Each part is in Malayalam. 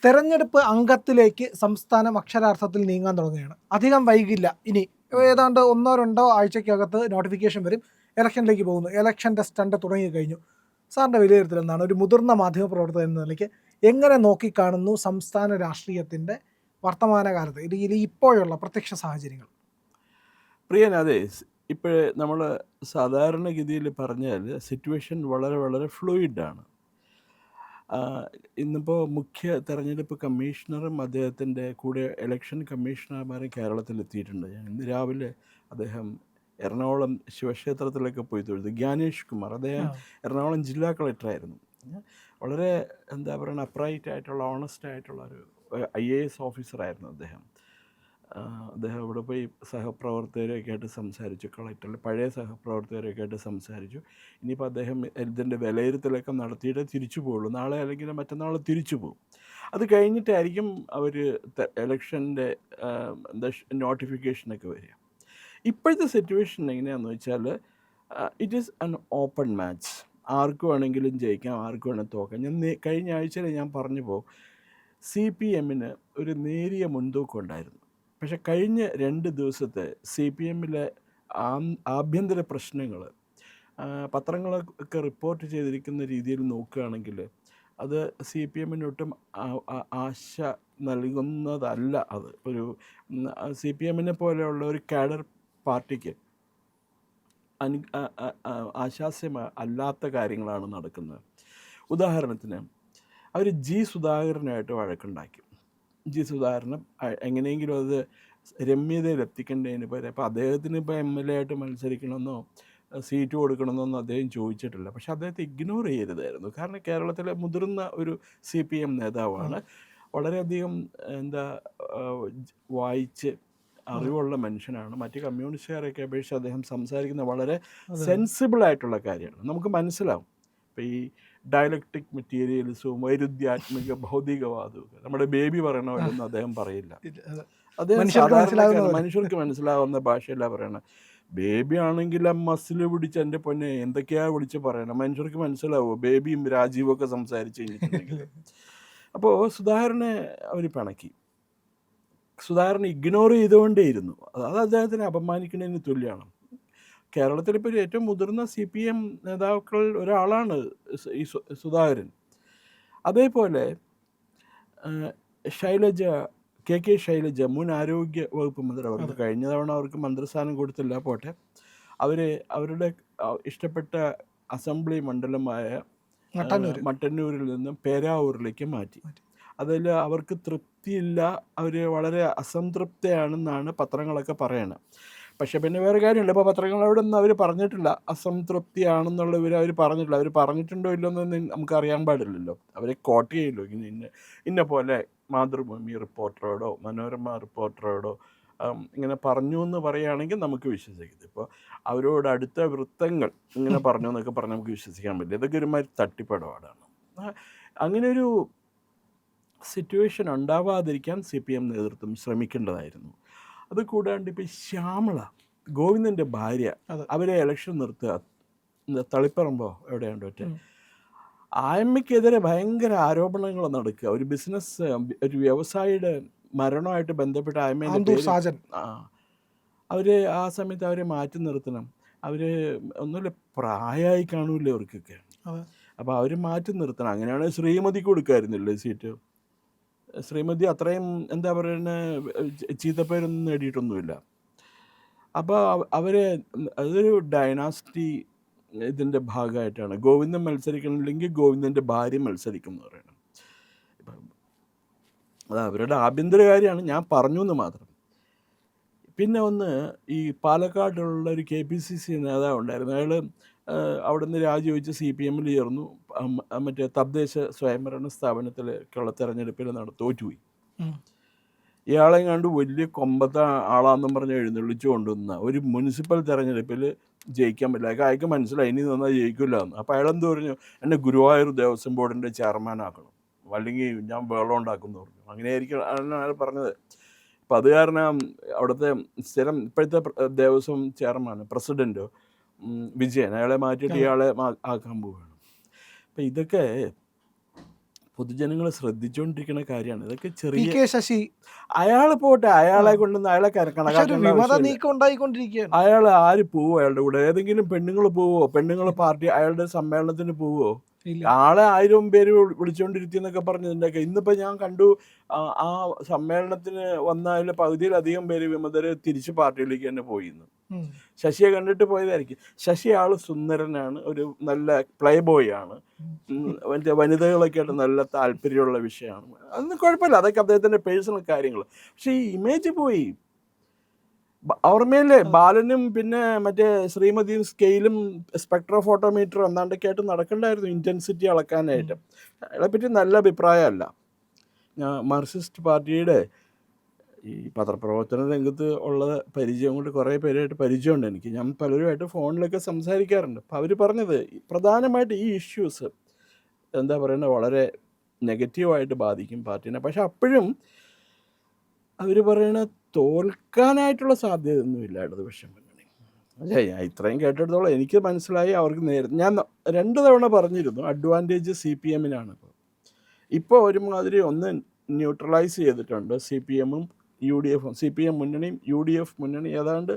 തെരഞ്ഞെടുപ്പ് അംഗത്തിലേക്ക് സംസ്ഥാനം അക്ഷരാർത്ഥത്തിൽ നീങ്ങാൻ തുടങ്ങുകയാണ്. അധികം വൈകില്ല. ഇനി ഏതാണ്ട് 1-2 ആഴ്ചയ്ക്കകത്ത് നോട്ടിഫിക്കേഷൻ വരും. ഇലക്ഷനിലേക്ക് പോകുന്നു. ഇലക്ഷൻ്റെ സ്റ്റണ്ട് തുടങ്ങി കഴിഞ്ഞു. സാറിൻ്റെ വിലയിരുത്തൽ എന്താണ്? ഒരു മുതിർന്ന മാധ്യമപ്രവർത്തകൻ എന്ന നിലയ്ക്ക് എങ്ങനെ നോക്കിക്കാണുന്നു സംസ്ഥാന രാഷ്ട്രീയത്തിൻ്റെ വർത്തമാനകാലത്ത് ഇതിൽ ഇപ്പോഴുള്ള പ്രത്യക്ഷ സാഹചര്യങ്ങൾ? പ്രിയൻ, അതെ, ഇപ്പോഴേ നമ്മൾ സാധാരണഗതിയിൽ പറഞ്ഞാൽ സിറ്റുവേഷൻ വളരെ വളരെ ഫ്ലൂയിഡാണ്. ഇന്നിപ്പോൾ മുഖ്യ തെരഞ്ഞെടുപ്പ് കമ്മീഷണറും അദ്ദേഹത്തിൻ്റെ കൂടെ ഇലക്ഷൻ കമ്മീഷണർമാരും കേരളത്തിലെത്തിയിട്ടുണ്ട്. ഇന്ന് രാവിലെ അദ്ദേഹം എറണാകുളം ശിവക്ഷേത്രത്തിലൊക്കെ പോയി തൊഴുതു. ജ്ഞാനേഷ് കുമാർ, അദ്ദേഹം എറണാകുളം ജില്ലാ കളക്ടറായിരുന്നു. വളരെ എന്താ പറയുക, അപ്രൈറ്റ് ആയിട്ടുള്ള ഓണസ്റ്റ് ആയിട്ടുള്ള ഒരു IAS ഓഫീസറായിരുന്നു അദ്ദേഹം. അദ്ദേഹം ഇവിടെ പോയി സഹപ്രവർത്തകരെയൊക്കെ ആയിട്ട് സംസാരിച്ചു. കളക്ടറിൽ പഴയ സഹപ്രവർത്തകരെയൊക്കെ ആയിട്ട് സംസാരിച്ചു. ഇനിയിപ്പോൾ അദ്ദേഹം ഇതിൻ്റെ വിലയിരുത്തലൊക്കെ നടത്തിയിട്ട് തിരിച്ചു പോകുള്ളൂ. നാളെ അല്ലെങ്കിൽ മറ്റന്നാൾ തിരിച്ചു പോകും. അത് കഴിഞ്ഞിട്ടായിരിക്കും അവർ ഇലക്ഷൻ്റെ നോട്ടിഫിക്കേഷനൊക്കെ വരിക. ഇപ്പോഴത്തെ സിറ്റുവേഷൻ എങ്ങനെയാണെന്ന് വെച്ചാൽ it is an open match. ആർക്ക് വേണമെങ്കിലും ജയിക്കാം, ആർക്ക് വേണമെങ്കിൽ തോക്കാം. ഞാൻ കഴിഞ്ഞ ആഴ്ചയിൽ ഞാൻ പറഞ്ഞപ്പോൾ CPM ഒരു നേരിയ മുൻതൂക്കം ഉണ്ടായിരുന്നു. പക്ഷേ കഴിഞ്ഞ 2 ദിവസത്തെ CPM ആഭ്യന്തര പ്രശ്നങ്ങൾ പത്രങ്ങളൊക്കെ റിപ്പോർട്ട് ചെയ്തിരിക്കുന്ന രീതിയിൽ നോക്കുകയാണെങ്കിൽ അത് CPM ഒട്ടും ആശ നൽകുന്നതല്ല. അത് ഒരു CPM പോലെയുള്ള ഒരു കാഡർ പാർട്ടിക്ക് ആശാസ്യം അല്ലാത്ത കാര്യങ്ങളാണ് നടക്കുന്നത്. ഉദാഹരണത്തിന് അവർ സുധാകരനായിട്ട് വഴക്കുണ്ടാക്കി. സുധാകരനും എങ്ങനെയെങ്കിലും അത് രമ്യതയിലെത്തിക്കേണ്ടതിന് പകരം ഇപ്പോൾ അദ്ദേഹത്തിന് ഇപ്പോൾ MLA ആയിട്ട് മത്സരിക്കണമെന്നോ സീറ്റ് കൊടുക്കണമെന്നൊന്നും അദ്ദേഹം ചോദിച്ചിട്ടില്ല. പക്ഷെ അദ്ദേഹത്തെ ഇഗ്നോർ ചെയ്യരുതായിരുന്നു. കാരണം കേരളത്തിലെ മുതിർന്ന ഒരു CPM നേതാവാണ്. വളരെയധികം വായിച്ച് അറിവുള്ള മനുഷ്യനാണ്. മറ്റ് കമ്മ്യൂണിസ്റ്റുകാരൊക്കെ അപേക്ഷിച്ച് അദ്ദേഹം സംസാരിക്കുന്ന വളരെ സെൻസിബിളായിട്ടുള്ള കാര്യമാണ്. നമുക്ക് മനസ്സിലാവും. ഇപ്പോൾ ഈ ഡയലക്റ്റിക് മെറ്റീരിയലിസവും വൈരുദ്ധ്യാത്മിക ഭൗതികവാദവും നമ്മുടെ ബേബി പറയണ പോലെയൊന്നും അദ്ദേഹം പറയില്ല. അദ്ദേഹം മനുഷ്യർക്ക് മനസ്സിലാവുന്ന ഭാഷയല്ല പറയണത്. ബേബി ആണെങ്കിൽ ആ മസിൽ പിടിച്ച് എൻ്റെ പൊന്നെ എന്തൊക്കെയാ വിളിച്ച് പറയണം. മനുഷ്യർക്ക് മനസ്സിലാവുമോ ബേബിയും രാജീവും ഒക്കെ സംസാരിച്ച് കഴിഞ്ഞിട്ടുണ്ടെങ്കിൽ? അപ്പോൾ സുധാകരനെ അവർ പിണക്കി. സുധാകരനെ ഇഗ്നോർ ചെയ്തുകൊണ്ടേയിരുന്നു. അത് അദ്ദേഹത്തിനെ അപമാനിക്കുന്നതിന് തുല്യമാണ്. കേരളത്തിലിപ്പോൾ ഏറ്റവും മുതിർന്ന CPM നേതാക്കൾ ഒരാളാണ് ഈ സുധാകരൻ. അതേപോലെ ശൈലജ, KK ശൈലജ, മുൻ ആരോഗ്യ വകുപ്പ് മന്ത്രി. അവർക്ക് കഴിഞ്ഞ തവണ അവർക്ക് മന്ത്രിസ്ഥാനം കൊടുത്തില്ല, പോട്ടെ. അവരുടെ ഇഷ്ടപ്പെട്ട അസംബ്ലി മണ്ഡലമായ മട്ടന്നൂരിൽ നിന്നും പേരാവൂരിലേക്ക് മാറ്റി. അതിൽ അവർക്ക് തൃപ്തിയില്ല, അവർ വളരെ അസംതൃപ്തയാണെന്നാണ് പത്രങ്ങളൊക്കെ പറയണത്. പക്ഷേ പിന്നെ വേറെ കാര്യമുണ്ട്. ഇപ്പോൾ പത്രങ്ങളോടൊന്നും അവർ പറഞ്ഞിട്ടില്ല അസംതൃപ്തിയാണെന്നുള്ള അവർ പറഞ്ഞിട്ടില്ല. അവർ പറഞ്ഞിട്ടുണ്ടോ ഇല്ലെന്നൊന്നും നമുക്ക് അറിയാൻ പാടില്ലല്ലോ. അവരെ കോട്ട് ചെയ്യല്ലോ. ഇന്ന പോലെ മാതൃഭൂമി റിപ്പോർട്ടറോടോ മനോരമ റിപ്പോർട്ടറോടോ ഇങ്ങനെ പറഞ്ഞു എന്ന് പറയുകയാണെങ്കിൽ നമുക്ക് വിശ്വസിക്കാം. ഇപ്പോൾ അവരോട് അടുത്ത വൃത്തങ്ങൾ ഇങ്ങനെ പറഞ്ഞു എന്നൊക്കെ പറഞ്ഞാൽ നമുക്ക് വിശ്വസിക്കാൻ പറ്റില്ല. ഇതൊക്കെ ഒരുമാതിരി തട്ടിപ്പടപാടാണ്. അങ്ങനെ ഒരു സിറ്റുവേഷൻ ഉണ്ടാവാതിരിക്കാൻ CPM നേതൃത്വം ശ്രമിക്കേണ്ടതായിരുന്നു. അത് കൂടാണ്ട് ഇപ്പോൾ ശ്യാമള, ഗോവിന്ദൻ്റെ ഭാര്യ, അവരെ ഇലക്ഷൻ നിർത്തുക. തളിപ്പറമ്പോ എവിടെയുണ്ടോ ഒറ്റ ആയമ്മയ്ക്കെതിരെ ഭയങ്കര ആരോപണങ്ങൾ നടക്കുക. ഒരു ബിസിനസ്, ഒരു വ്യവസായിയുടെ മരണമായിട്ട് ബന്ധപ്പെട്ട ആയമ്മേൻ്റെ അവർ ആ സമയത്ത് അവരെ മാറ്റി നിർത്തണം. അവർ ഒന്നുമില്ല, പ്രായമായി കാണൂല്ലേ അവർക്കൊക്കെ. അപ്പോൾ അവർ മാറ്റി നിർത്തണം. അങ്ങനെയാണ് ശ്രീമതിക്ക് കൊടുക്കാമായിരുന്നില്ലേ സീറ്റ്. ശ്രീമതി അത്രയും എന്താ പറയുന്നത് ചീത്തപ്പേരൊന്നും നേടിയിട്ടൊന്നുമില്ല. അപ്പോൾ അതൊരു ഡൈനാസ്റ്റി ഇതിൻ്റെ ഭാഗമായിട്ടാണ്. ഗോവിന്ദൻ മത്സരിക്കണമെങ്കിൽ ഗോവിന്ദൻ്റെ ഭാര്യ മത്സരിക്കും എന്ന് പറയണം. അത് അവരുടെ ആഭ്യന്തര കാര്യമാണ്, ഞാൻ പറഞ്ഞു എന്ന് മാത്രം. പിന്നെ ഒന്ന്, ഈ പാലക്കാടുള്ള ഒരു KPCC നേതാവ് ഉണ്ടായിരുന്നു. അയാൾ അവിടെ നിന്ന് രാജിവെച്ച് CPM ചേർന്നു. മറ്റേ തദ്ദേശ സ്വയംഭരണ സ്ഥാപനത്തിലേക്കുള്ള തെരഞ്ഞെടുപ്പിൽ തോറ്റുപോയി. ഇയാളെ കണ്ട് വലിയ കൊമ്പത്തെ ആളാണെന്നും പറഞ്ഞ് എഴുന്നള്ളിച്ചു കൊണ്ടുവന്ന ഒരു മുനിസിപ്പൽ തെരഞ്ഞെടുപ്പിൽ ജയിക്കാൻ പറ്റില്ല. അയാൾക്ക് മനസ്സിലായി ഇനി നന്നായി ജയിക്കില്ല എന്ന്. അപ്പോൾ അയാളെന്ത് പറഞ്ഞു, എന്നെ ഗുരുവായൂർ ദേവസ്വം ബോർഡിൻ്റെ ചെയർമാനാക്കണം, അല്ലെങ്കിൽ ഞാൻ വെള്ളം ഉണ്ടാക്കുമെന്ന് പറഞ്ഞു. അങ്ങനെയായിരിക്കും അയാൾ പറഞ്ഞത്. അപ്പോൾ അത് കാരണം അവിടുത്തെ സ്ഥിരം ഇപ്പോഴത്തെ ദേവസ്വം ചെയർമാൻ പ്രസിഡൻറ്റോ വിജയൻ, അയാളെ മാറ്റിയിട്ട് ഇയാളെ ആക്കാൻ പോവുകയാണ്. അപ്പം ഇതൊക്കെ പൊതുജനങ്ങൾ ശ്രദ്ധിച്ചുകൊണ്ടിരിക്കുന്ന കാര്യമാണ്. ഇതൊക്കെ പി ചെറിയ കെ ശശി അയാൾ പോട്ടെ, അയാളെ കൊണ്ടൊന്നും അയാളെ പക്ഷെ ഒരു കണക്കാക്കേണ്ട വിമത ആവശ്യമില്ല. നീക്കം ഉണ്ടായിക്കൊണ്ടിരിക്കുകയാണ്. അയാൾ ആര് പോവോ അയാളുടെ കൂടെ? ഏതെങ്കിലും പെണ്ണുങ്ങൾ പോവോ? പെണ്ണുങ്ങൾ പാർട്ടി അയാളുടെ സമ്മേളനത്തിന് പോവോ? ഇല്ല. ആളെ 1000 പേര് വിളിച്ചുകൊണ്ടിരുത്തിയെന്നൊക്കെ പറഞ്ഞതിൻ്റെയൊക്കെ ഇന്നിപ്പോൾ ഞാൻ കണ്ടു. ആ സമ്മേളനത്തിന് വന്നതിൽ പകുതിയിലധികം പേര് വിമതര് തിരിച്ച് പാർട്ടിയിലേക്ക് തന്നെ പോയിന്ന്. ശശിയെ കണ്ടിട്ട് പോയതായിരിക്കും. ശശി ആള് സുന്ദരനാണ്, ഒരു നല്ല പ്ലേ ബോയ് ആണ്, മറ്റേ വനിതകളൊക്കെ ആയിട്ട് നല്ല താല്പര്യമുള്ള വിഷയമാണ്. അതൊന്നും കുഴപ്പമില്ല, അതൊക്കെ അദ്ദേഹത്തിൻ്റെ പേഴ്സണൽ കാര്യങ്ങൾ. പക്ഷേ ഈ ഇമേജ് പോയി. ഓർമ്മയില്ലേ, ബാലനും പിന്നെ മറ്റേ ശ്രീമതിയും സ്കെയിലും സ്പെക്ട്രോഫോട്ടോമീറ്ററും എന്താണ്ടൊക്കെ ആയിട്ട് നടക്കണ്ടായിരുന്നു ഇൻറ്റൻസിറ്റി അളക്കാനായിട്ട്. അയാളെപ്പറ്റി നല്ല അഭിപ്രായമല്ല. മാർക്സിസ്റ്റ് പാർട്ടിയുടെ ഈ പത്രപ്രവർത്തന രംഗത്ത് ഉള്ള പരിചയം കൊണ്ട് കുറേ പേരായിട്ട് പരിചയമുണ്ട് എനിക്ക്. ഞാൻ പലരുമായിട്ട് ഫോണിലൊക്കെ സംസാരിക്കാറുണ്ട്. അപ്പോൾ അവർ പറഞ്ഞത് പ്രധാനമായിട്ട് ഈ ഇഷ്യൂസ് എന്താ പറയുന്നത് വളരെ നെഗറ്റീവായിട്ട് ബാധിക്കും പാർട്ടീനെ. പക്ഷെ അപ്പോഴും അവർ പറയണ തോൽക്കാനായിട്ടുള്ള സാധ്യതയൊന്നുമില്ല ഇടതുപക്ഷ മുന്നണി. അല്ലേ, ഞാൻ ഇത്രയും കേട്ടിടത്തോളം എനിക്ക് മനസ്സിലായി അവർക്ക് ഞാൻ 2 തവണ പറഞ്ഞിരുന്നു അഡ്വാൻറ്റേജ് CPM-നാണ്. ഇപ്പോൾ ഒരുമാതിരി ഒന്ന് ന്യൂട്രലൈസ് ചെയ്തിട്ടുണ്ട് CPM-ഉം UDF-ഉം. CPM മുന്നണിയും UDF മുന്നണി ഏതാണ്ട്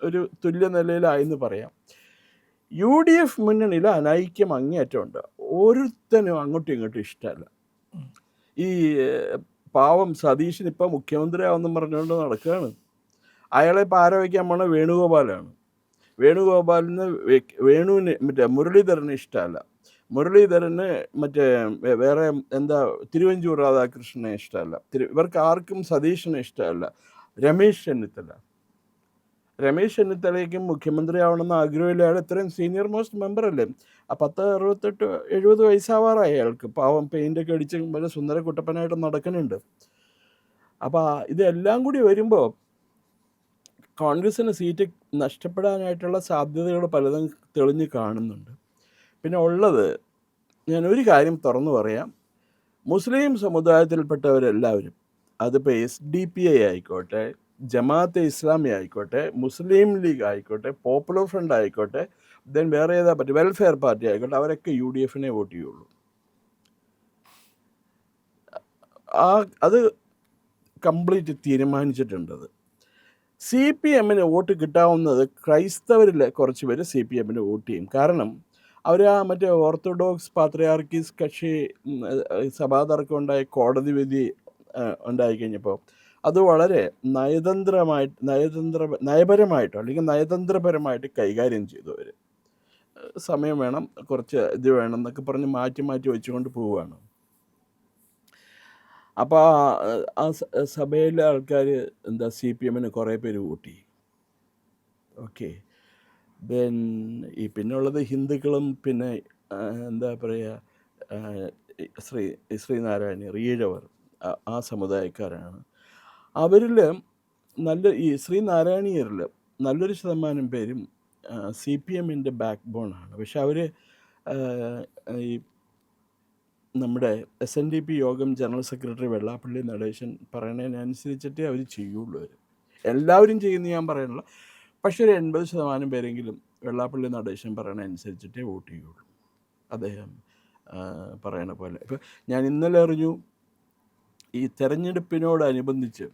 ഒരു തുല്യ നിലയിലായെന്ന് പറയാം. UDF മുന്നണിയിൽ അനൈക്യം അങ്ങേയറ്റമുണ്ട്. ഒരുത്തനും അങ്ങോട്ടും ഇങ്ങോട്ടും ഇഷ്ടമല്ല. ഈ പാവം സതീശൻ ഇപ്പം മുഖ്യമന്ത്രിയാവെന്നും പറഞ്ഞുകൊണ്ട് നടക്കുകയാണ്. അയാളെ ഇപ്പോൾ ആരെ വയ്ക്കാൻ പോണ വേണുഗോപാലാണ്. വേണുവിന് മറ്റേ മുരളീധരന് ഇഷ്ടമല്ല. മുരളീധരന് മറ്റേ വേറെ എന്താ തിരുവഞ്ചൂർ രാധാകൃഷ്ണനെ ഇഷ്ടമല്ല. ഇവർക്ക് ആർക്കും സതീശനെ ഇഷ്ടമല്ല. രമേശ് ചെന്നിത്തലയ്ക്കും മുഖ്യമന്ത്രി ആവണമെന്ന് ആഗ്രഹമില്ല. അയാൾ ഇത്രയും സീനിയർ മോസ്റ്റ് മെമ്പർ അല്ലേ. 68-70 വയസ്സാവാറായി അയാൾക്ക്. പാവം പെയിൻ്റൊക്കെ അടിച്ച് വല്ല സുന്ദര കുട്ടപ്പനായിട്ട് നടക്കുന്നുണ്ട്. അപ്പോൾ ഇതെല്ലാം കൂടി വരുമ്പോൾ കോൺഗ്രസ്സിന് സീറ്റ് നഷ്ടപ്പെടാനായിട്ടുള്ള സാധ്യതകൾ പലതും തെളിഞ്ഞ് കാണുന്നുണ്ട്. പിന്നെ ഉള്ളത്, ഞാനൊരു കാര്യം തുറന്നു പറയാം, മുസ്ലിം സമുദായത്തിൽപ്പെട്ടവരെല്ലാവരും, അതിപ്പോൾ SDPI ആയിക്കോട്ടെ, ജമാഅത്തെ ഇസ്ലാമി ആയിക്കോട്ടെ, മുസ്ലിം ലീഗ് ആയിക്കോട്ടെ, പോപ്പുലർ ഫ്രണ്ട് ആയിക്കോട്ടെ, ദെൻ വേറെ ഏതാ പാർട്ടി, വെൽഫെയർ പാർട്ടി ആയിക്കോട്ടെ, അവരൊക്കെ UDF-നെ വോട്ട് ചെയ്യുള്ളൂ. അത് കംപ്ലീറ്റ് തീരുമാനിച്ചിട്ടുണ്ടത്. CPM-ന് വോട്ട് കിട്ടാവുന്നത് ക്രൈസ്തവരിൽ കുറച്ച് പേര് CPM-ന് വോട്ട് ചെയ്യും. കാരണം അവർ മറ്റേ ഓർത്തഡോക്സ് പാത്രിയാർക്കീസ് കക്ഷി സഭാതർക്കം കോടതി വിധി ഉണ്ടായിക്കഴിഞ്ഞപ്പോൾ അത് വളരെ നയപരമായിട്ടോ അല്ലെങ്കിൽ നയതന്ത്രപരമായിട്ട് കൈകാര്യം ചെയ്തു. അവർ സമയം വേണം, കുറച്ച് ഇത് വേണം എന്നൊക്കെ പറഞ്ഞ് മാറ്റി വെച്ചുകൊണ്ട് പോവുകയാണ്. അപ്പോൾ ആ സഭയിലെ ആൾക്കാർ എന്താ CPM-ന് കുറേ പേര് വോട്ട് ചെയ്യും. ഓക്കെ, ദെൻ ഈ പിന്നുള്ളത് ഹിന്ദുക്കളും പിന്നെ എന്താ പറയുക ശ്രീനാരായണീയർ, ഈഴവർ, ആ സമുദായക്കാരാണ്. അവരിൽ ഈ ശ്രീനാരായണീയരിൽ നല്ലൊരു ശതമാനം പേരും CPM-ൻ്റെ ബാക്ക് ബോണാണ്. പക്ഷെ അവർ ഈ നമ്മുടെ SNDP യോഗം ജനറൽ സെക്രട്ടറി വെള്ളാപ്പള്ളി നടേശൻ പറയണതിനനുസരിച്ചിട്ടേ അവർ ചെയ്യുള്ളൂ. എല്ലാവരും ചെയ്യുന്ന ഞാൻ പറയണില്ല, പക്ഷേ ഒരു 80% പേരെങ്കിലും വെള്ളാപ്പള്ളി നടേശൻ പറയണതനുസരിച്ചിട്ടേ വോട്ട് ചെയ്യുള്ളൂ. അദ്ദേഹം പറയണ പോലെ. ഇപ്പം ഞാൻ ഇന്നലെ അറിഞ്ഞു, ഈ തെരഞ്ഞെടുപ്പിനോടനുബന്ധിച്ച്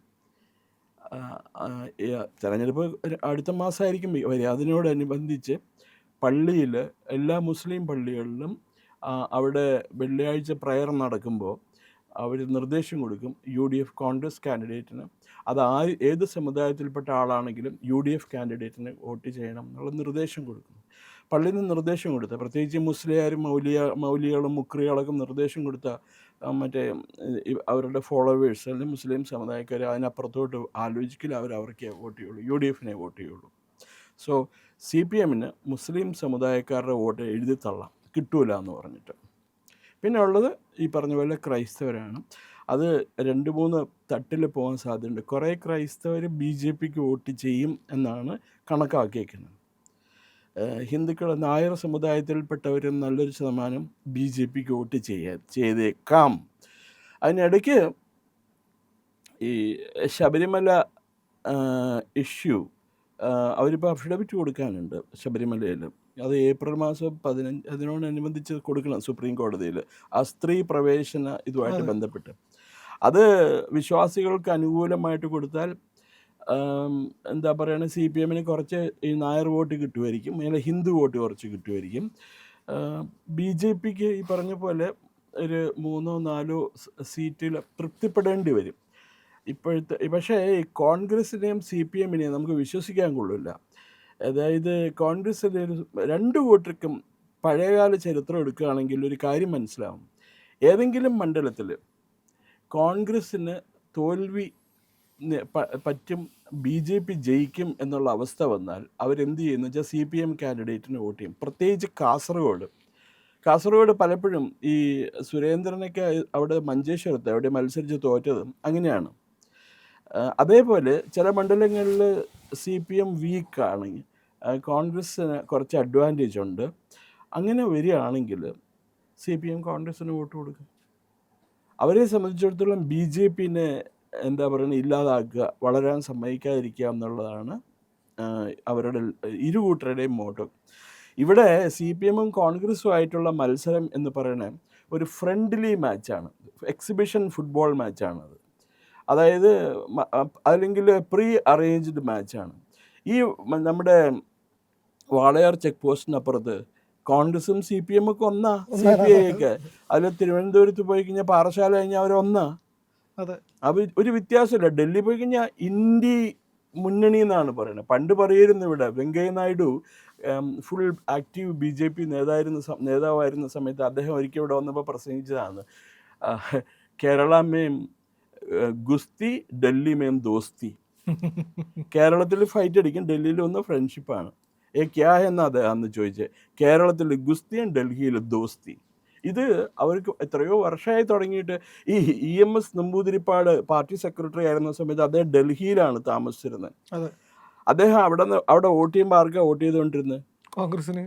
തെരഞ്ഞെടുപ്പ് അടുത്ത മാസമായിരിക്കും വരിക. അതിനോടനുബന്ധിച്ച് പള്ളിയിൽ, എല്ലാ മുസ്ലിം പള്ളികളിലും അവിടെ വെള്ളിയാഴ്ച പ്രയർ നടക്കുമ്പോൾ അവർ നിർദ്ദേശം കൊടുക്കും UDF കോൺഗ്രസ് കാൻഡിഡേറ്റിന്, അത് ഏത് സമുദായത്തിൽപ്പെട്ട ആളാണെങ്കിലും UDF കാൻഡിഡേറ്റിന് വോട്ട് ചെയ്യണം എന്നുള്ള നിർദ്ദേശം കൊടുക്കുന്നു. പള്ളിയിൽ നിന്ന് നിർദ്ദേശം കൊടുത്ത, പ്രത്യേകിച്ച് മുസ്ലിയാരും മൗലികളും മുക്രികളൊക്കെ നിർദ്ദേശം കൊടുത്ത മറ്റേ അവരുടെ ഫോളോവേഴ്സ് അല്ലെങ്കിൽ മുസ്ലിം സമുദായക്കാർ അതിനപ്പുറത്തോട്ട് ആലോചിക്കില്ല, അവർക്ക് വോട്ട് ചെയ്യുള്ളൂ, UDF-നെ വോട്ട് ചെയ്യുള്ളൂ. സോ CPM-ന് മുസ്ലിം സമുദായക്കാരുടെ വോട്ട് എഴുതി തള്ളാം, കിട്ടൂല എന്ന് പറഞ്ഞിട്ട്. പിന്നെ ഉള്ളത് ഈ പറഞ്ഞ പോലെ ക്രൈസ്തവരാണ്. അത് 2-3 തട്ടിൽ പോകാൻ സാധ്യതയുണ്ട്. കുറേ ക്രൈസ്തവർ BJP-ക്ക് വോട്ട് ചെയ്യും എന്നാണ് കണക്കാക്കിയേക്കുന്നത്. ഹിന്ദുക്കൾ, നായർ സമുദായത്തിൽപ്പെട്ടവരും നല്ലൊരു ശതമാനം BJP-ക്ക് വോട്ട് ചെയ്തേക്കാം. അതിനിടയ്ക്ക് ഈ ശബരിമല ഇഷ്യൂ അവരിപ്പോൾ അഫിഡവിറ്റ് കൊടുക്കാനുണ്ട് ശബരിമലയിൽ. അത് ഏപ്രിൽ മാസം 15 അതിനോടനുബന്ധിച്ച് കൊടുക്കണം സുപ്രീം കോടതിയിൽ, ആ സ്ത്രീ പ്രവേശന ഇതുമായിട്ട് ബന്ധപ്പെട്ട്. അത് വിശ്വാസികൾക്ക് അനുകൂലമായിട്ട് കൊടുത്താൽ എന്താ പറയുക, CPM കുറച്ച് ഈ നായർ വോട്ട് കിട്ടുമായിരിക്കും, അല്ലെങ്കിൽ ഹിന്ദു വോട്ട് കുറച്ച് കിട്ടുമായിരിക്കും. BJPക്ക് ഈ പറഞ്ഞ പോലെ ഒരു 3-4 സീറ്റിൽ തൃപ്തിപ്പെടേണ്ടി വരും ഇപ്പോഴത്തെ. പക്ഷേ കോൺഗ്രസിനെയും CPMനെയും നമുക്ക് വിശ്വസിക്കാൻ കൊള്ളില്ല. അതായത് കോൺഗ്രസ്സിലെ രണ്ട് കൂട്ടർക്കും പഴയകാല ചരിത്രം എടുക്കുകയാണെങ്കിൽ ഒരു കാര്യം മനസ്സിലാവും. ഏതെങ്കിലും മണ്ഡലത്തിൽ കോൺഗ്രസ്സിന് തോൽവി പറ്റും, BJP ജയിക്കും എന്നുള്ള അവസ്ഥ വന്നാൽ അവരെന്ത് ചെയ്യുന്നു വെച്ചാൽ CPM കാൻഡിഡേറ്റിന് വോട്ട് ചെയ്യും. പ്രത്യേകിച്ച് കാസർഗോഡ് പലപ്പോഴും ഈ സുരേന്ദ്രനൊക്കെ അവിടെ മഞ്ചേശ്വരത്ത് അവിടെ മത്സരിച്ച് തോറ്റത് അങ്ങനെയാണ്. അതേപോലെ ചില മണ്ഡലങ്ങളിൽ CPM വീക്കാണെങ്കിൽ കോൺഗ്രസ്സിന് കുറച്ച് അഡ്വാൻറ്റേജ് ഉണ്ട്. അങ്ങനെ വരികയാണെങ്കിൽ CPM കോൺഗ്രസ്സിന് വോട്ട് കൊടുക്കും. അവരെ സംബന്ധിച്ചിടത്തോളം BJPനെ എന്താ പറയുക ഇല്ലാതാക്കുക, വളരാൻ സമ്മതിക്കാതിരിക്കുക എന്നുള്ളതാണ് അവരുടെ ഇരുകൂട്ടരുടെയും മോട്ടോ. ഇവിടെ CPMും കോൺഗ്രസും ആയിട്ടുള്ള മത്സരം എന്ന് പറയുന്നത് ഒരു ഫ്രണ്ട്ലി മാച്ചാണ്, എക്സിബിഷൻ ഫുട്ബോൾ മാച്ചാണത്. അതായത് അല്ലെങ്കിൽ പ്രീ അറേഞ്ച്ഡ് മാച്ചാണ്. ഈ നമ്മുടെ വാളയാർ ചെക്ക് പോസ്റ്റിനപ്പുറത്ത് കോൺഗ്രസും CPM ഒക്കെ ഒന്നാ, CPI ഒക്കെ. അതിൽ തിരുവനന്തപുരത്ത് പോയി കഴിഞ്ഞാൽ പാറശാല കഴിഞ്ഞാൽ അവരൊന്നാ. അവർ ഒരു വ്യത്യാസമില്ല. ഡൽഹി പോയി കഴിഞ്ഞാൽ ഇന്ത്യ മുന്നണി എന്നാണ് പറയുന്നത്. പണ്ട് പറയുമായിരുന്നു ഇവിടെ Venkaiah Naidu full active BJP നേതാവായിരുന്ന സമയത്ത് അദ്ദേഹം ഒരിക്കൽ ഇവിടെ വന്നപ്പോൾ പ്രസംഗിച്ചതാണ്, കേരള മേം ഗുസ്തി ഡൽഹി മേം ദോസ്തി. കേരളത്തിൽ ഫൈറ്റ് അടിക്കും, ഡൽഹിയിൽ വന്ന് ഫ്രണ്ട്ഷിപ്പാണ്. ക്യാ എന്നാ അദ്ദേഹം അന്ന് ചോദിച്ചത്. കേരളത്തിൽ ഗുസ്തിയും ഡൽഹിയിൽ ദോസ്തി. ഇത് അവർക്ക് എത്രയോ വർഷമായി തുടങ്ങിയിട്ട്. ഈ EMS നമ്പൂതിരിപ്പാട് പാർട്ടി സെക്രട്ടറി ആയിരുന്ന സമയത്ത് അദ്ദേഹം ഡൽഹിയിലാണ് താമസിച്ചിരുന്നത്. അദ്ദേഹം അവിടെ വോട്ട് ചെയ്യുമ്പോൾ ആർക്കാണ് വോട്ട് ചെയ്തുകൊണ്ടിരുന്നത്? കോൺഗ്രസിന്.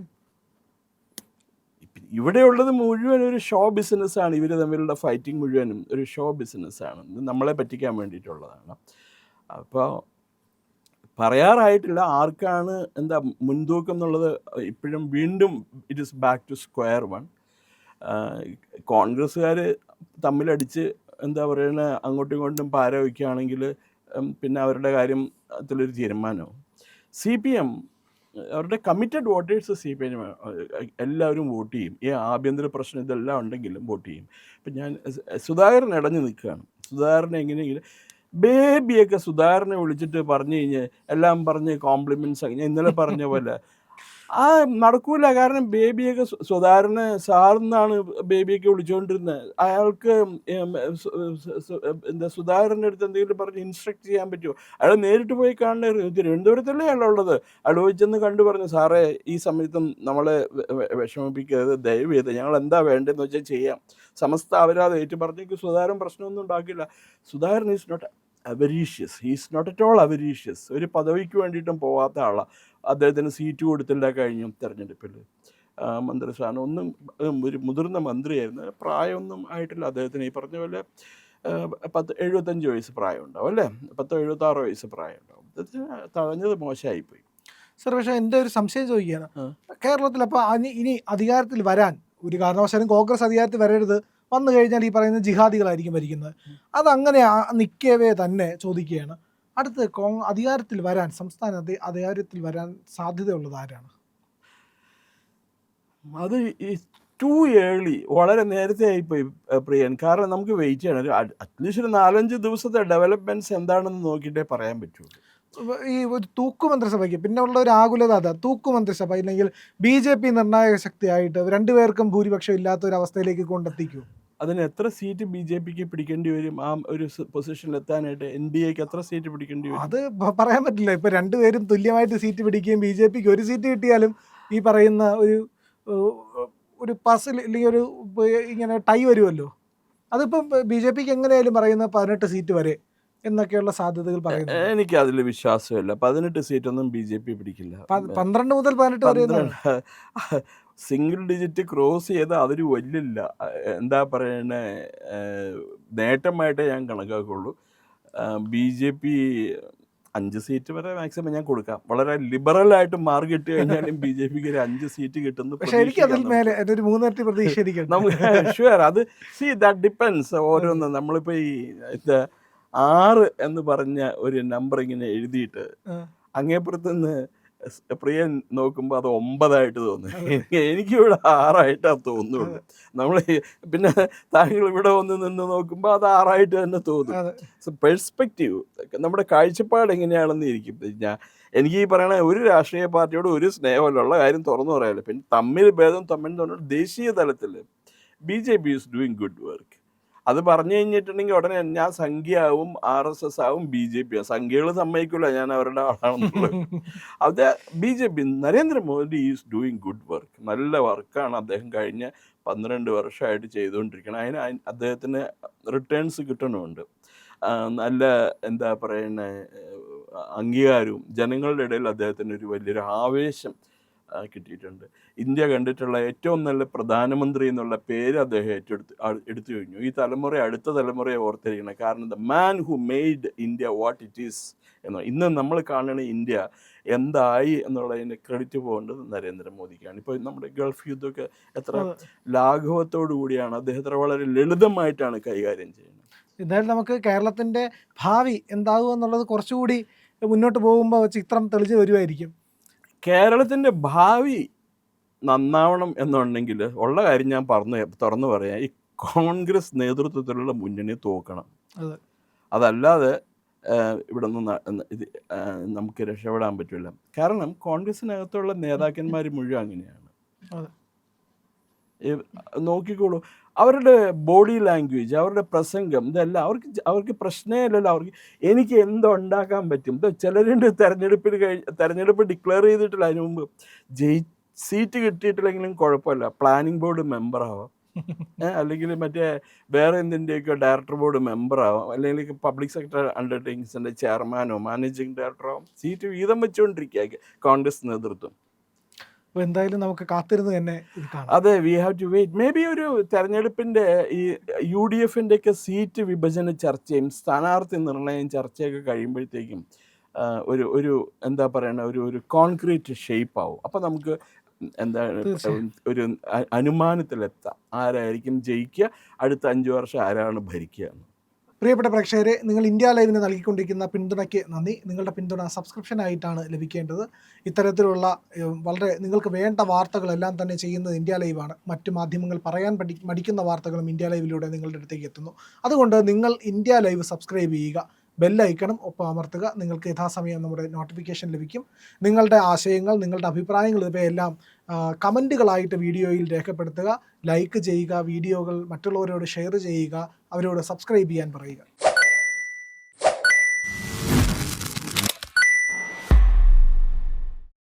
ഇവിടെയുള്ളത് മുഴുവൻ ഒരു ഷോ ബിസിനസ്സാണ്. ഇവർ തമ്മിലുള്ള ഫൈറ്റിംഗ് മുഴുവനും ഒരു ഷോ ബിസിനസ്സാണ്, നമ്മളെ പറ്റിക്കാൻ വേണ്ടിയിട്ടുള്ളതാണ്. അപ്പോൾ പറയാറായിട്ടില്ല ആർക്കാണ് എന്താ മുൻതൂക്കം എന്നുള്ളത്. ഇപ്പോഴും വീണ്ടും it is back to square one. കോൺഗ്രസ്സുകാർ തമ്മിലടിച്ച് എന്താ പറയുക അങ്ങോട്ടും ഇങ്ങോട്ടും പാര വയ്ക്കുകയാണെങ്കിൽ പിന്നെ അവരുടെ കാര്യത്തിലൊരു തീരുമാനവും. CPM അവരുടെ കമ്മിറ്റഡ് വോട്ടേഴ്സ് CPM എല്ലാവരും വോട്ട് ചെയ്യും. ഈ ആഭ്യന്തര പ്രശ്നം ഇതെല്ലാം ഉണ്ടെങ്കിലും വോട്ട് ചെയ്യും. ഇപ്പം ഞാൻ സുധാകരൻ ഇടഞ്ഞു നിൽക്കുകയാണ്. സുധാകരനെ എങ്ങനെയെങ്കിലും ബേബിയൊക്കെ സുധാകരനെ വിളിച്ചിട്ട് പറഞ്ഞു കഴിഞ്ഞാൽ എല്ലാം പറഞ്ഞ് കോംപ്ലിമെൻറ്റ്സ് ഞാൻ ഇന്നലെ പറഞ്ഞ പോലെ നടക്കൂല. കാരണം ബേബിയൊക്കെ സുധാകരനെ സാറെന്നാണ് ബേബിയൊക്കെ വിളിച്ചുകൊണ്ടിരുന്നത്. അയാൾക്ക് എന്താ സുധാകരൻ്റെ അടുത്ത് എന്തെങ്കിലും പറഞ്ഞ് ഇൻസ്ട്രക്ട് ചെയ്യാൻ പറ്റുമോ? അയാൾ നേരിട്ട് പോയി കാണേണ്ട. തിരുവനന്തപുരത്തല്ലേ അയാളുള്ളത്. അയാൾ പോയി ചെന്ന് കണ്ടു പറഞ്ഞു, സാറേ ഈ സമയത്തും നമ്മളെ വിഷമിപ്പിക്കരുത്, ദയവ് ചെയ്ത് ഞങ്ങൾ എന്താ വേണ്ടതെന്ന് വെച്ചാൽ ചെയ്യാം, സമസ്ത അവരാതെ ഏറ്റു പറഞ്ഞെങ്കിൽ സുധാകരൻ പ്രശ്നമൊന്നും ഉണ്ടാക്കില്ല. Sudhakaran is not avaricious, he's not at all avaricious. ഒരു പദവിക്ക് വേണ്ടിയിട്ടും പോവാത്ത ആളാണ്. അദ്ദേഹത്തിന് സീറ്റ് കൊടുത്തില്ല കഴിഞ്ഞ തെരഞ്ഞെടുപ്പിൽ. മന്ത്രിസ്ഥാനം ഒന്നും, ഒരു മുതിർന്ന മന്ത്രിയായിരുന്നു, പ്രായമൊന്നും ആയിട്ടില്ല അദ്ദേഹത്തിന്. ഈ പറഞ്ഞ പോലെ 75 വയസ്സ് പ്രായമുണ്ടാവും അല്ലേ, 76 വയസ്സ് പ്രായമുണ്ടാവും. അദ്ദേഹത്തിന് തഴഞ്ഞത് മോശമായിപ്പോയി. സർ, പക്ഷേ എൻ്റെ ഒരു സംശയം ചോദിക്കുകയാണ്. കേരളത്തിൽ അപ്പോൾ ഇനി അധികാരത്തിൽ വരാൻ ഒരു കാരണവശാലും കോൺഗ്രസ് അധികാരത്തിൽ വരരുത്, വന്നു കഴിഞ്ഞാൽ ഈ പറയുന്ന ജിഹാദികളായിരിക്കും ഭരിക്കുന്നത്. അതങ്ങനെ നിൽക്കവേ തന്നെ ചോദിക്കുകയാണ്, അടുത്ത് അധികാരത്തിൽ വരാൻ, സംസ്ഥാന അധികാരത്തിൽ വരാൻ സാധ്യതയുള്ളത് ആരാണ്? അത് ടു ഏർലി, വളരെ നേരത്തെ ആയിപ്പോയി പ്രിയൻ. കാരണം നമുക്ക് വെയിറ്റ് ചെയ്യണം. അറ്റ്ലീസ്റ്റ് ഒരു 4-5 ദിവസത്തെ ഡെവലപ്മെൻറ്റ്സ് എന്താണെന്ന് നോക്കിയിട്ടേ പറയാൻ പറ്റുള്ളൂ. ഈ ഒരു തൂക്കു മന്ത്രിസഭയ്ക്ക് പിന്നെ ഉള്ള ഒരു ആകുലത അതാ. തൂക്കു മന്ത്രിസഭ ഇല്ലെങ്കിൽ BJP നിർണായക ശക്തിയായിട്ട് രണ്ടുപേർക്കും ഭൂരിപക്ഷം ഇല്ലാത്ത ഒരു അവസ്ഥയിലേക്ക് കൊണ്ടെത്തിക്കൂ. അതിന് എത്ര സീറ്റ് BJPക്ക് പിടിക്കേണ്ടി വരും? ആ ഒരു പൊസിഷനിൽ എത്താനായിട്ട് NDAക്ക് എത്ര സീറ്റ് പിടിക്കേണ്ടി വരും? അത് പറയാൻ പറ്റില്ല. ഇപ്പൊ രണ്ടുപേരും തുല്യമായിട്ട് സീറ്റ് പിടിക്കുകയും BJPക്ക് ഒരു സീറ്റ് കിട്ടിയാലും ഈ പറയുന്ന ഒരു പസിൽ അല്ലെങ്കിൽ ഒരു ഇങ്ങനെ ടൈ വരുമല്ലോ. അതിപ്പം BJPക്ക് എങ്ങനെയായാലും പറയുന്ന 18 സീറ്റ് വരെ എന്നൊക്കെയുള്ള സാധ്യതകൾ പറയുന്നു. എനിക്ക് അതിൽ വിശ്വാസമില്ല. 18 സീറ്റൊന്നും BJP പിടിക്കില്ല. 12 മുതൽ 18 വരെ സിംഗിൾ ഡിജിറ്റ് ക്രോസ് ചെയ്ത് അതൊരു വലിയ എന്താ പറയണ നേട്ടമായിട്ടേ ഞാൻ കണക്കാക്കുള്ളൂ. BJP 5 സീറ്റ് വരെ മാക്സിമം ഞാൻ കൊടുക്കാം. വളരെ ലിബറലായിട്ട് മാർക്ക് കിട്ടി കഴിഞ്ഞാലും BJPക്ക് ഒരു 5 സീറ്റ് കിട്ടുന്നു. പക്ഷെ എനിക്ക് അതിൽ മേലെ എൻ്റെ ഒരു 3 ഇരട്ടി പ്രതീക്ഷ എനിക്കുണ്ട്. നമുക്ക് ഷുവർ അത് ദാറ്റ് ഡിപ്പെൻസ്. ഓരോന്ന് നമ്മളിപ്പോൾ ഈ 6 എന്ന് പറഞ്ഞ ഒരു നമ്പർ ഇങ്ങനെ എഴുതിയിട്ട് അങ്ങേപ്പുറത്തുനിന്ന് പ്രിയൻ നോക്കുമ്പോൾ അത് 9 തോന്നുന്നു. എനിക്കിവിടെ 6 തോന്നുള്ളൂ. നമ്മൾ പിന്നെ താങ്കൾ ഇവിടെ വന്ന് നിന്ന് നോക്കുമ്പോൾ അത് 6 തന്നെ തോന്നും. സോ പെർസ്പെക്റ്റീവ്, നമ്മുടെ കാഴ്ചപ്പാട് എങ്ങനെയാണെന്ന് ഇരിക്കും. എനിക്ക് ഈ പറയണ ഒരു രാഷ്ട്രീയ പാർട്ടിയോട് ഒരു സ്നേഹമല്ല കാര്യം തുറന്നു പറയാമല്ലോ. പിന്നെ തമ്മിൽ ദേശീയ തലത്തിൽ BJP is doing good work. അത് പറഞ്ഞു കഴിഞ്ഞിട്ടുണ്ടെങ്കിൽ ഉടനെ ഞാൻ സംഖ്യയാവും, RSS ആവും, BJP ആവും. സംഖ്യകൾ സമ്മതിക്കില്ല ഞാൻ അവരുടെ ആളാണെന്നുള്ളത്. അത് BJP, Narendra Modi is doing good work. നല്ല വർക്കാണ് അദ്ദേഹം കഴിഞ്ഞ 12 വർഷമായിട്ട് ചെയ്തുകൊണ്ടിരിക്കുന്നത്. അതിന് അദ്ദേഹത്തിന് റിട്ടേൺസ് കിട്ടണമുണ്ട്. നല്ല എന്താ പറയുന്ന അംഗീകാരവും ജനങ്ങളുടെ ഇടയിൽ അദ്ദേഹത്തിന് ഒരു വലിയൊരു ആവേശം കിട്ടിയിട്ടുണ്ട്. ഇന്ത്യ കണ്ടിട്ടുള്ള ഏറ്റവും നല്ല പ്രധാനമന്ത്രി എന്നുള്ള പേര് അദ്ദേഹം എടുത്തു കഴിഞ്ഞു. ഈ അടുത്ത തലമുറയെ ഓർത്തിരിക്കണം. കാരണം the man who made India what it is എന്ന്. ഇന്ന് നമ്മൾ കാണുന്ന ഇന്ത്യ എന്തായി എന്നുള്ളതിന് ക്രെഡിറ്റ് പോകേണ്ടത് നരേന്ദ്രമോദിക്കാണ്. ഇപ്പോൾ നമ്മുടെ ഗൾഫ് യുദ്ധമൊക്കെ എത്ര ലാഘവത്തോടു കൂടിയാണ് അദ്ദേഹത്തിന് വളരെ ലളിതമായിട്ടാണ് കൈകാര്യം ചെയ്യുന്നത്. എന്തായാലും നമുക്ക് കേരളത്തിൻ്റെ ഭാവി എന്താകും എന്നുള്ളത് കുറച്ചുകൂടി മുന്നോട്ട് പോകുമ്പോൾ ചിത്രം തെളിഞ്ഞു വരുമായിരിക്കും. കേരളത്തിൻ്റെ ഭാവി നന്നാവണം എന്നുണ്ടെങ്കിൽ ഉള്ള കാര്യം ഞാൻ തുറന്നു പറയാം, ഈ കോൺഗ്രസ് നേതൃത്വത്തിലുള്ള മുന്നണി തോക്കണം. അതല്ലാതെ ഇവിടെ നിന്ന് നമുക്ക് രക്ഷപ്പെടാൻ പറ്റില്ല. കാരണം കോൺഗ്രസിനകത്തുള്ള നേതാക്കന്മാർ മുഴുവൻ അങ്ങനെയാണ്. നോക്കിക്കോളൂ, അവരുടെ ബോഡി ലാംഗ്വേജ്, അവരുടെ പ്രസംഗം, ഇതെല്ലാം അവർക്ക് പ്രശ്നമില്ലല്ലോ. എനിക്ക് എന്തുണ്ടാക്കാൻ പറ്റും. ചിലരുണ്ട് തെരഞ്ഞെടുപ്പ് ഡിക്ലെയർ ചെയ്തിട്ടില്ല, അതിന് മുമ്പ് സീറ്റ് കിട്ടിയിട്ടില്ലെങ്കിലും കുഴപ്പമില്ല, പ്ലാനിംഗ് ബോർഡ് മെമ്പറാവാം, അല്ലെങ്കിൽ മറ്റേ വേറെ എന്തിൻ്റെയൊക്കെ ഡയറക്ടർ ബോർഡ് മെമ്പറാവാം, അല്ലെങ്കിൽ പബ്ലിക് സെക്ടർ അണ്ടർടേക്കിങ്സിൻ്റെ ചെയർമാനോ മാനേജിങ് ഡയറക്ടറോ ആവാം. സീറ്റ് വീതം വെച്ചുകൊണ്ടിരിക്കുക കോൺഗ്രസ് നേതൃത്വം. അപ്പോൾ എന്തായാലും നമുക്ക് കാത്തിരുന്ന് തന്നെ അതെ, we have to wait. Maybe ഒരു തെരഞ്ഞെടുപ്പിൻ്റെ ഈ UDFൻ്റെയൊക്കെ സീറ്റ് വിഭജന ചർച്ചയും സ്ഥാനാർത്ഥി നിർണയം ചർച്ചയൊക്കെ കഴിയുമ്പോഴത്തേക്കും ഒരു എന്താ പറയുക, ഒരു കോൺക്രീറ്റ് ഷേപ്പ് ആവും. അപ്പോൾ നമുക്ക് എന്താണ് ഒരു അനുമാനത്തിലെത്താം ആരായിരിക്കും ജയിക്കുക, അടുത്ത 5 വർഷം ആരാണ് ഭരിക്കുക എന്ന്. പ്രിയപ്പെട്ട പ്രേക്ഷകരെ, നിങ്ങൾ ഇന്ത്യ ലൈവിന് നൽകിക്കൊണ്ടിരിക്കുന്ന പിന്തുണയ്ക്ക് നന്ദി. നിങ്ങളുടെ പിന്തുണ സബ്സ്ക്രിപ്ഷനായിട്ടാണ് ലഭിക്കേണ്ടത്. ഇത്തരത്തിലുള്ള വളരെ നിങ്ങൾക്ക് വേണ്ട വാർത്തകളെല്ലാം തന്നെ ചെയ്യുന്നത് ഇന്ത്യ ലൈവാണ്. മറ്റു മാധ്യമങ്ങൾ പറയാൻ മടിക്കുന്ന വാർത്തകളും ഇന്ത്യ ലൈവിലൂടെ നിങ്ങളുടെ അടുത്തേക്ക് എത്തുന്നു. അതുകൊണ്ട് നിങ്ങൾ ഇന്ത്യ ലൈവ് സബ്സ്ക്രൈബ് ചെയ്യുക, ബെല്ലൈക്കണം ഒപ്പം അമർത്തുക. നിങ്ങൾക്ക് യഥാസമയം നമ്മുടെ നോട്ടിഫിക്കേഷൻ ലഭിക്കും. നിങ്ങളുടെ ആശയങ്ങൾ, നിങ്ങളുടെ അഭിപ്രായങ്ങൾ ഇവയെല്ലാം കമൻറ്റുകളായിട്ട് വീഡിയോയിൽ രേഖപ്പെടുത്തുക, ലൈക്ക് ചെയ്യുക, വീഡിയോകൾ മറ്റുള്ളവരോട് ഷെയർ ചെയ്യുക, അവരോട് സബ്സ്ക്രൈബ് ചെയ്യാൻ പറയുക.